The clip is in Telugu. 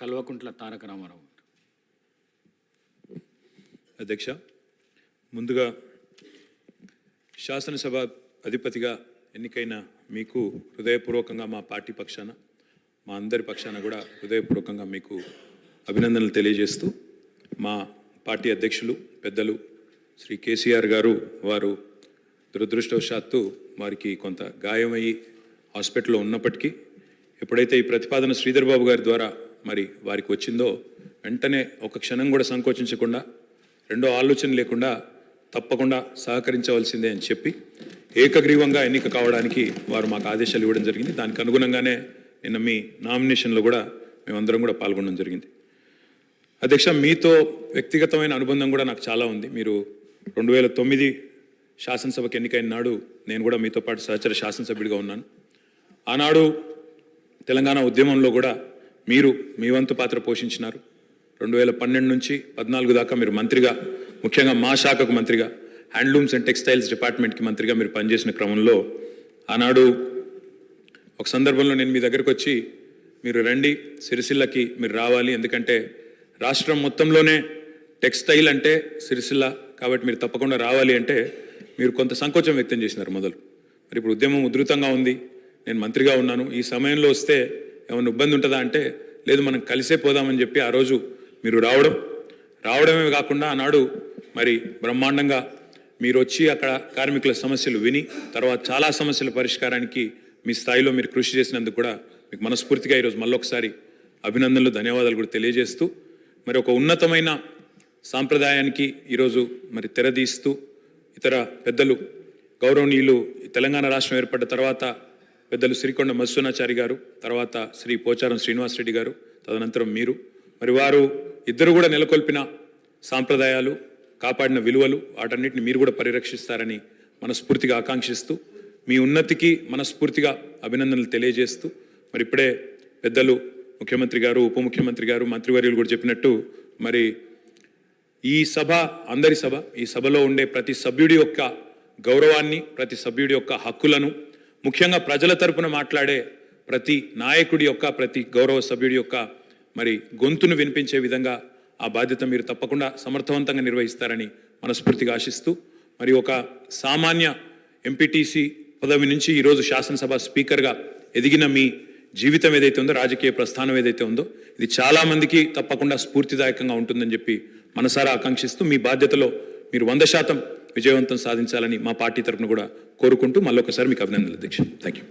కల్వకుంట్ల తారక రామారావు. అధ్యక్ష, ముందుగా శాసనసభ అధిపతిగా ఎన్నికైన మీకు హృదయపూర్వకంగా మా పార్టీ పక్షాన, మా అందరి పక్షాన కూడా హృదయపూర్వకంగా మీకు అభినందనలు తెలియజేస్తూ, మా పార్టీ అధ్యక్షులు పెద్దలు శ్రీ కేసీఆర్ గారు వారు దురదృష్టవశాత్తు వారికి కొంత గాయమయ్యి హాస్పిటల్లో ఉన్నప్పటికీ ఎప్పుడైతే ఈ ప్రతిపాదన శ్రీధర్ బాబు గారి ద్వారా మరి వారికి వచ్చిందో వెంటనే ఒక క్షణం కూడా సంకోచించకుండా, రెండో ఆలోచన లేకుండా తప్పకుండా సహకరించవలసిందే అని చెప్పి ఏకగ్రీవంగా ఎన్నిక కావడానికి వారు మాకు ఆదేశాలు ఇవ్వడం జరిగింది. దానికి అనుగుణంగానే నిన్న మీ నామినేషన్లో కూడా మేమందరం కూడా పాల్గొనడం జరిగింది. అధ్యక్ష, మీతో వ్యక్తిగతమైన అనుబంధం కూడా నాకు చాలా ఉంది. మీరు 2009 శాసనసభకు ఎన్నికైన నాడు నేను కూడా మీతో పాటు సహచర శాసనసభ్యుడిగా ఉన్నాను. ఆనాడు తెలంగాణ ఉద్యమంలో కూడా మీరు మీ వంతు పాత్ర పోషించినారు. 2012 నుంచి 14 దాకా మీరు మంత్రిగా, ముఖ్యంగా మా శాఖకు మంత్రిగా, హ్యాండ్లూమ్స్ అండ్ టెక్స్టైల్స్ డిపార్ట్మెంట్కి మంత్రిగా మీరు పనిచేసిన క్రమంలో ఆనాడు ఒక సందర్భంలో నేను మీ దగ్గరకు వచ్చి మీరు రండి, సిరిసిల్లకి మీరు రావాలి, ఎందుకంటే రాష్ట్రం మొత్తంలోనే టెక్స్టైల్ అంటే సిరిసిల్ల కాబట్టి మీరు తప్పకుండా రావాలి అంటే మీరు కొంత సంకోచం వ్యక్తం చేసినారు మొదలు. మరి ఇప్పుడు ఉద్యమం ఉధృతంగా ఉంది, నేను మంత్రిగా ఉన్నాను, ఈ సమయంలో వస్తే ఏమైనా ఇబ్బంది ఉంటుందా అంటే లేదు, మనం కలిసే పోదామని చెప్పి ఆ రోజు మీరు రావడమే కాకుండా ఆనాడు మరి బ్రహ్మాండంగా మీరు వచ్చి అక్కడ కార్మికుల సమస్యలు విని తర్వాత చాలా సమస్యల పరిష్కారానికి మీ స్థాయిలో మీరు కృషి చేసినందుకు కూడా మీకు మనస్ఫూర్తిగా ఈరోజు మళ్ళొకసారి అభినందనలు, ధన్యవాదాలు కూడా తెలియజేస్తూ, మరి ఒక ఉన్నతమైన సాంప్రదాయానికి ఈరోజు మరి తెరదీస్తూ ఇతర పెద్దలు గౌరవనీయులు తెలంగాణ రాష్ట్రం ఏర్పడ్డ తర్వాత పెద్దలు శ్రీకొండ మధుసూనాచారి గారు, తర్వాత శ్రీ పోచారం శ్రీనివాసరెడ్డి గారు, తదనంతరం మీరు, మరి వారు ఇద్దరు కూడా నెలకొల్పిన సాంప్రదాయాలు, కాపాడిన విలువలు, వాటన్నిటిని మీరు కూడా పరిరక్షిస్తారని మనస్ఫూర్తిగా ఆకాంక్షిస్తూ, మీ ఉన్నతికి మనస్ఫూర్తిగా అభినందనలు తెలియజేస్తూ, మరి ఇప్పుడే పెద్దలు ముఖ్యమంత్రి గారు, ఉప ముఖ్యమంత్రి గారు, మంత్రివర్యులు కూడా చెప్పినట్టు మరి ఈ సభ అందరి సభ, ఈ సభలో ఉండే ప్రతి సభ్యుడి యొక్క గౌరవాన్ని, ప్రతి సభ్యుడి యొక్క హక్కులను, ముఖ్యంగా ప్రజల తరపున మాట్లాడే ప్రతి నాయకుడి యొక్క, ప్రతి గౌరవ సభ్యుడి యొక్క మరి గొంతును వినిపించే విధంగా ఆ బాధ్యత మీరు తప్పకుండా సమర్థవంతంగా నిర్వహిస్తారని మనస్ఫూర్తిగా ఆశిస్తూ, మరి ఒక సామాన్య ఎంపీటీసీ పదవి నుంచి ఈరోజు శాసనసభ స్పీకర్గా ఎదిగిన మీ జీవితం ఏదైతే ఉందో, రాజకీయ ప్రస్థానం ఏదైతే ఉందో, ఇది చాలామందికి తప్పకుండా స్ఫూర్తిదాయకంగా ఉంటుందని చెప్పి మనసారా ఆకాంక్షిస్తూ, మీ బాధ్యతలో మీరు 100% విజయవంతం సాధించాలని మా పార్టీ తరఫున కూడా కోరుకుంటూ మళ్ళొకసారి మీకు అభినందనలు అధ్యక్ష. Thank you.